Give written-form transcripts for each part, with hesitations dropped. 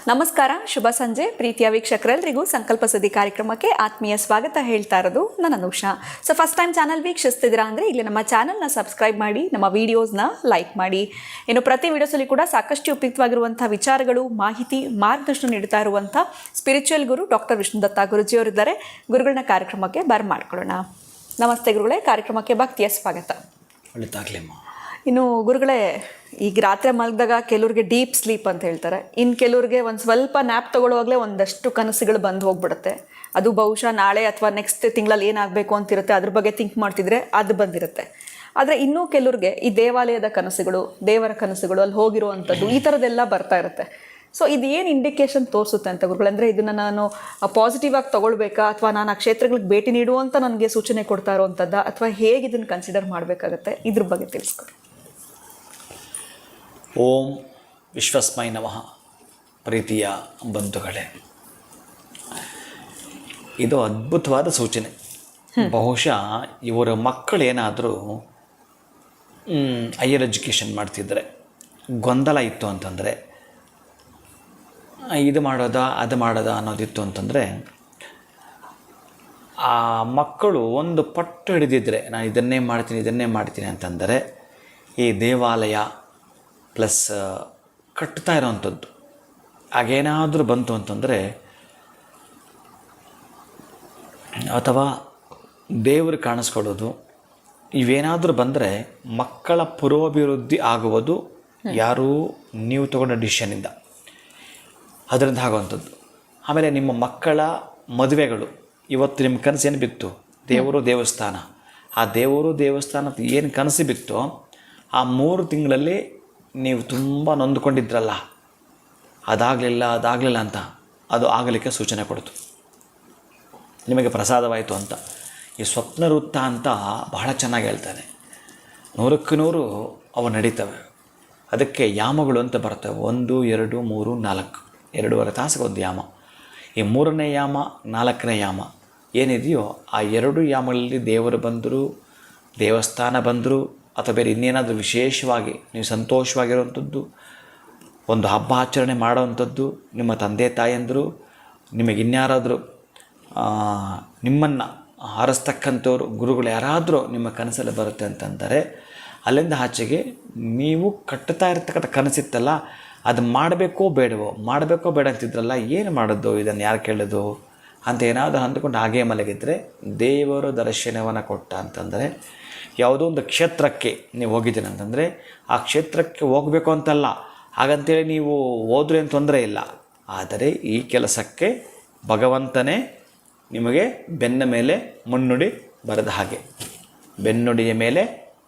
ನಮಸ್ಕಾರ, ಶುಭ ಸಂಜೆ ಪ್ರೀತಿಯ ವೀಕ್ಷಕರೆಲ್ಲರಿಗೂ ಸಂಕಲ್ಪ ಸುದ್ದಿ ಕಾರ್ಯಕ್ರಮಕ್ಕೆ ಆತ್ಮೀಯ ಸ್ವಾಗತ ಹೇಳ್ತಾ ಇರೋದು ನಾನು Anusha. So first time channel ವೀಕ್ಷಿಸ್ತಿದ್ದೀರಾ ಅಂದರೆ ಇಲ್ಲಿ ನಮ್ಮ ಚಾನಲ್ನ ಸಬ್ಸ್ಕ್ರೈಬ್ ಮಾಡಿ, ನಮ್ಮ ವೀಡಿಯೋಸ್ನ ಲೈಕ್ ಮಾಡಿ. ಇನ್ನು ಪ್ರತಿ ವಿಡಿಯೋಸಲ್ಲಿ ಕೂಡ ಸಾಕಷ್ಟು ಉಪಯುಕ್ತವಾಗಿರುವಂಥ ವಿಚಾರಗಳು, ಮಾಹಿತಿ, ಮಾರ್ಗದರ್ಶನ ನೀಡ್ತಾ ಇರುವಂಥ ಸ್ಪಿರಿಚುವಲ್ ಗುರು ಡಾಕ್ಟರ್ ವಿಷ್ಣುದತ್ತ ಗುರುಜಿಯವರಿದ್ದಾರೆ. ಗುರುಗಳನ್ನ ಕಾರ್ಯಕ್ರಮಕ್ಕೆ ಬರ್ಮಾಡ್ಕೊಳ್ಳೋಣ. ನಮಸ್ತೆ ಗುರುಗಳೇ, ಕಾರ್ಯಕ್ರಮಕ್ಕೆ ಭಕ್ತಿಯ ಸ್ವಾಗತ. ಇನ್ನು ಗುರುಗಳೇ, ಈಗ ರಾತ್ರಿ ಮಲಗಿದಾಗ ಕೆಲವ್ರಿಗೆ ಡೀಪ್ ಸ್ಲೀಪ್ ಅಂತ ಹೇಳ್ತಾರೆ, ಇನ್ನು ಕೆಲವ್ರಿಗೆ ಒಂದು ಸ್ವಲ್ಪ ನ್ಯಾಪ್ ತೊಗೊಳ್ಳುವಾಗಲೇ ಒಂದಷ್ಟು ಕನಸುಗಳು ಬಂದು ಹೋಗ್ಬಿಡುತ್ತೆ. ಅದು ಬಹುಶಃ ನಾಳೆ ಅಥವಾ ನೆಕ್ಸ್ಟ್ ತಿಂಗಳಲ್ಲಿ ಏನಾಗಬೇಕು ಅಂತಿರುತ್ತೆ ಅದ್ರ ಬಗ್ಗೆ ಥಿಂಕ್ ಮಾಡ್ತಿದ್ರೆ ಅದು ಬಂದಿರುತ್ತೆ. ಆದರೆ ಇನ್ನೂ ಕೆಲವ್ರಿಗೆ ಈ ದೇವಾಲಯದ ಕನಸುಗಳು, ದೇವರ ಕನಸುಗಳು, ಅಲ್ಲಿ ಹೋಗಿರುವಂಥದ್ದು, ಈ ಥರದ್ದೆಲ್ಲ ಬರ್ತಾ ಇರುತ್ತೆ. ಸೊ ಇದು ಏನು ಇಂಡಿಕೇಶನ್ ತೋರಿಸುತ್ತೆ ಅಂತ ಗುರುಗಳು? ಅಂದರೆ ಇದನ್ನು ನಾನು ಪಾಸಿಟಿವ್ ಆಗಿ ತೊಗೊಳ್ಬೇಕಾ, ಅಥವಾ ನಾನು ಆ ಕ್ಷೇತ್ರಗಳಿಗೆ ಭೇಟಿ ನೀಡುವಂಥ ನನಗೆ ಸೂಚನೆ ಕೊಡ್ತಾ ಇರೋವಂಥದ್ದು, ಅಥವಾ ಹೇಗೆ ಇದನ್ನು ಕನ್ಸಿಡರ್ ಮಾಡಬೇಕಾಗತ್ತೆ, ಇದ್ರ ಬಗ್ಗೆ ತಿಳಿಸ್ಕೊಡಿ. ಓಂ ವಿಶ್ವಸ್ಮೈ ನಮಃ. ಪ್ರೀತಿಯ ಬಂಧುಗಳೇ, ಇದು ಅದ್ಭುತವಾದ ಸೂಚನೆ. ಬಹುಶಃ ಇವರ ಮಕ್ಕಳೇನಾದರೂ ಹೈಯರ್ ಎಜುಕೇಷನ್ ಮಾಡ್ತಿದ್ರೆ ಗೊಂದಲ ಇತ್ತು ಅಂತಂದರೆ, ಇದು ಮಾಡೋದಾ ಅದು ಮಾಡೋದಾ ಅನ್ನೋದಿತ್ತು ಅಂತಂದರೆ, ಆ ಮಕ್ಕಳು ಒಂದು ಪಟ್ಟು ಹಿಡಿದಿದ್ದರೆ ನಾನು ಇದನ್ನೇ ಮಾಡ್ತೀನಿ ಅಂತಂದರೆ, ಈ ದೇವಾಲಯ ಪ್ಲಸ್ ಕಟ್ತಾ ಇರೋವಂಥದ್ದು ಹಾಗೇನಾದರೂ ಬಂತು ಅಂತಂದರೆ, ಅಥವಾ ದೇವರು ಕಾಣಿಸ್ಕೊಳ್ಳೋದು, ಇವೇನಾದರೂ ಬಂದರೆ ಮಕ್ಕಳ ಪುರೋಭಿವೃದ್ಧಿ ಆಗುವುದು ಯಾರೂ ನೀವು ತಗೊಂಡ ಡಿಸಿಷನಿಂದ, ಅದರಿಂದ ಆಗುವಂಥದ್ದು. ಆಮೇಲೆ ನಿಮ್ಮ ಮಕ್ಕಳ ಮದುವೆಗಳು, ಇವತ್ತು ನಿಮ್ಮ ಕನಸು ಏನು ಬಿತ್ತು, ದೇವರು ದೇವಸ್ಥಾನ, ಆ ದೇವರು ದೇವಸ್ಥಾನದ ಏನು ಕನಸು ಬಿತ್ತೋ ಆ 3 ತಿಂಗಳಲ್ಲಿ ನೀವು ತುಂಬ ನೊಂದುಕೊಂಡಿದ್ರಲ್ಲ, ಅದಾಗಲಿಲ್ಲ ಅಂತ ಅದು ಆಗಲಿಕ್ಕೆ ಸೂಚನೆ ಕೊಡ್ತು, ನಿಮಗೆ ಪ್ರಸಾದವಾಯಿತು ಅಂತ. ಈ ಸ್ವಪ್ನ ವೃತ್ತ ಅಂತ ಬಹಳ ಚೆನ್ನಾಗಿ ಹೇಳ್ತಾನೆ. 100ಕ್ಕೆ 100 ಅವು ನಡೀತವೆ. ಅದಕ್ಕೆ ಯಾಮಗಳು ಅಂತ ಬರ್ತವೆ. 1, 2, 3, 4 2.5 ತಾಸಿಗೆ ಒಂದು ಯಾಮ. ಈ 3ನೇ ಯಾಮ, 4ನೇ ಯಾಮ ಏನಿದೆಯೋ ಆ 2 ಯಾಮಗಳಲ್ಲಿ ದೇವರು ಬಂದರು, ದೇವಸ್ಥಾನ ಬಂದರು, ಅಥವಾ ಬೇರೆ ಇನ್ನೇನಾದರೂ ವಿಶೇಷವಾಗಿ ನೀವು ಸಂತೋಷವಾಗಿರುವಂಥದ್ದು, ಒಂದು ಹಬ್ಬ ಆಚರಣೆ ಮಾಡೋವಂಥದ್ದು, ನಿಮ್ಮ ತಂದೆ ತಾಯಂದರು, ನಿಮಗೆ ಇನ್ಯಾರಾದರೂ ನಿಮ್ಮನ್ನು ಹಾರಿಸ್ತಕ್ಕಂಥವ್ರು, ಗುರುಗಳು ಯಾರಾದರೂ ನಿಮ್ಮ ಕನಸಲ್ಲಿ ಬರುತ್ತೆ ಅಂತಂದರೆ, ಅಲ್ಲಿಂದ ಆಚೆಗೆ ನೀವು ಕಟ್ಟುತ್ತಾ ಇರ್ತಕ್ಕಂಥ ಕನಸಿತ್ತಲ್ಲ, ಅದು ಮಾಡಬೇಕೋ ಬೇಡ ಅಂತಿದ್ರಲ್ಲ, ಏನು ಮಾಡೋದು, ಇದನ್ನು ಯಾರು ಕೇಳೋದು ಅಂತ ಏನಾದರೂ ಅಂದ್ಕೊಂಡು ಹಾಗೇ ಮಲಗಿದರೆ ದೇವರು ದರ್ಶನವನ್ನು ಕೊಟ್ಟ ಅಂತಂದರೆ, ಯಾವುದೋ ಒಂದು ಕ್ಷೇತ್ರಕ್ಕೆ ನೀವು ಹೋಗಿದ್ದೀನಿ ಅಂತಂದರೆ, ಆ ಕ್ಷೇತ್ರಕ್ಕೆ ಹೋಗಬೇಕು ಅಂತಲ್ಲ, ಹಾಗಂತೇಳಿ ನೀವು ಹೋದ್ರೆ ಏನು ತೊಂದರೆ ಇಲ್ಲ. ಆದರೆ ಈ ಕೆಲಸಕ್ಕೆ ಭಗವಂತನೇ ನಿಮಗೆ ಬೆನ್ನ ಮೇಲೆ ಮುನ್ನುಡಿ ಬರೆದ ಹಾಗೆ, ಬೆನ್ನುಡಿಯ ಮೇಲೆ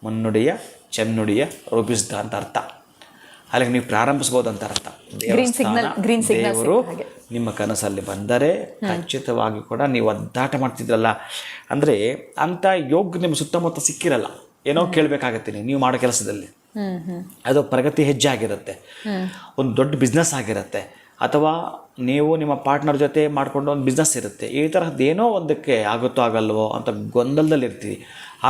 ಮುನ್ನುಡಿಯ ಚೆನ್ನುಡಿಯ ರೂಪಿಸಿದ ಅಂತ ಅರ್ಥ. ಅಲ್ಲಿಗೆ ನೀವು ಪ್ರಾರಂಭಿಸ್ಬೋದು ಅಂತ ಅರ್ಥ. ದೇವರು ನಿಮ್ಮ ಕನಸಲ್ಲಿ ಬಂದರೆ ಖಚಿತವಾಗಿ ಕೂಡ ನೀವು ಒದ್ದಾಟ ಮಾಡ್ತಿದ್ರಲ್ಲ ಅಂದರೆ, ಅಂಥ ಯೋಗ ನಿಮ್ಮ ಸುತ್ತಮುತ್ತ ಸಿಕ್ಕಿರಲ್ಲ. ಏನೋ ಕೇಳಬೇಕಾಗತ್ತೆ ನೀವು ಮಾಡೋ ಕೆಲಸದಲ್ಲಿ, ಅದು ಪ್ರಗತಿ ಹೆಜ್ಜೆ ಆಗಿರುತ್ತೆ, ಒಂದು ದೊಡ್ಡ ಬಿಸ್ನೆಸ್ ಆಗಿರುತ್ತೆ, ಅಥವಾ ನೀವು ನಿಮ್ಮ ಪಾರ್ಟ್ನರ್ ಜೊತೆ ಮಾಡಿಕೊಂಡು ಒಂದು ಬಿಸ್ನೆಸ್ ಇರುತ್ತೆ. ಈ ತರಹದ್ದೇನೋ ಒಂದಕ್ಕೆ ಆಗುತ್ತೋ ಆಗಲ್ವೋ ಅಂತ ಗೊಂದಲದಲ್ಲಿರ್ತೀವಿ.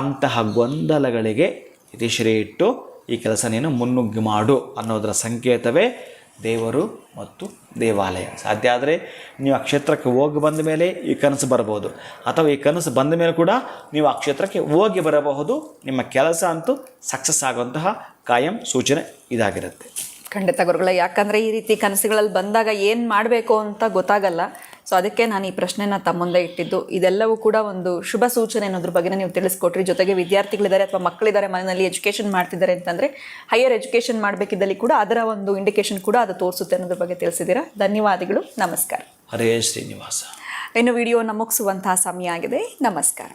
ಅಂತಹ ಗೊಂದಲಗಳಿಗೆ ಇತಿಶ್ರೀ ಇಟ್ಟು ಈ ಕೆಲಸ ನೀನು ಮುನ್ನುಗ್ಗಿ ಮಾಡು ಅನ್ನೋದರ ಸಂಕೇತವೇ ದೇವರು ಮತ್ತು ದೇವಾಲಯ. ಸಾಧ್ಯ ಆದರೆ ನೀವು ಆ ಕ್ಷೇತ್ರಕ್ಕೆ ಹೋಗಿ ಬಂದ ಮೇಲೆ ಈ ಕನಸು ಬರಬಹುದು, ಅಥವಾ ಈ ಕನಸು ಬಂದ ಮೇಲೆ ಕೂಡ ನೀವು ಆ ಕ್ಷೇತ್ರಕ್ಕೆ ಹೋಗಿ ಬರಬಹುದು. ನಿಮ್ಮ ಕೆಲಸ ಅಂತೂ ಸಕ್ಸಸ್ ಆಗುವಂತಹ ಕಾಯಂ ಸೂಚನೆ ಇದಾಗಿರುತ್ತೆ. ಖಂಡಿತ ಗುರುಗಳೇ, ಯಾಕಂದರೆ ಈ ರೀತಿ ಕನಸುಗಳಲ್ಲಿ ಬಂದಾಗ ಏನು ಮಾಡಬೇಕು ಅಂತ ಗೊತ್ತಾಗಲ್ಲ. ಸೊ ಅದಕ್ಕೆ ನಾನು ಈ ಪ್ರಶ್ನೆನ ತಮ್ಮ ಮುಂದೆ ಇಟ್ಟಿದ್ದು. ಇದೆಲ್ಲವೂ ಕೂಡ ಒಂದು ಶುಭ ಸೂಚನೆ ಅನ್ನೋದ್ರ ಬಗ್ಗೆ ನೀವು ತಿಳಿಸ್ಕೊಟ್ರಿ. ಜೊತೆಗೆ ವಿದ್ಯಾರ್ಥಿಗಳಿದ್ದಾರೆ ಅಥವಾ ಮಕ್ಕಳಿದ್ದಾರೆ ಮನೆಯಲ್ಲಿ ಎಜುಕೇಷನ್ ಮಾಡ್ತಿದ್ದಾರೆ ಅಂತಂದರೆ, ಹೈಯರ್ ಎಜುಕೇಷನ್ ಮಾಡಬೇಕಿದ್ದಲ್ಲಿ ಕೂಡ ಅದರ ಒಂದು ಇಂಡಿಕೇಶನ್ ಕೂಡ ಅದು ತೋರಿಸುತ್ತೆ ಅನ್ನೋದ್ರ ಬಗ್ಗೆ ತಿಳಿಸಿದ್ದೀರಾ. ಧನ್ಯವಾದಗಳು, ನಮಸ್ಕಾರ. ಹರೇ ಶ್ರೀನಿವಾಸ. ಇನ್ನು ವಿಡಿಯೋನ ಮುಗಿಸುವಂತಹ ಸಮಯ ಆಗಿದೆ. ನಮಸ್ಕಾರ.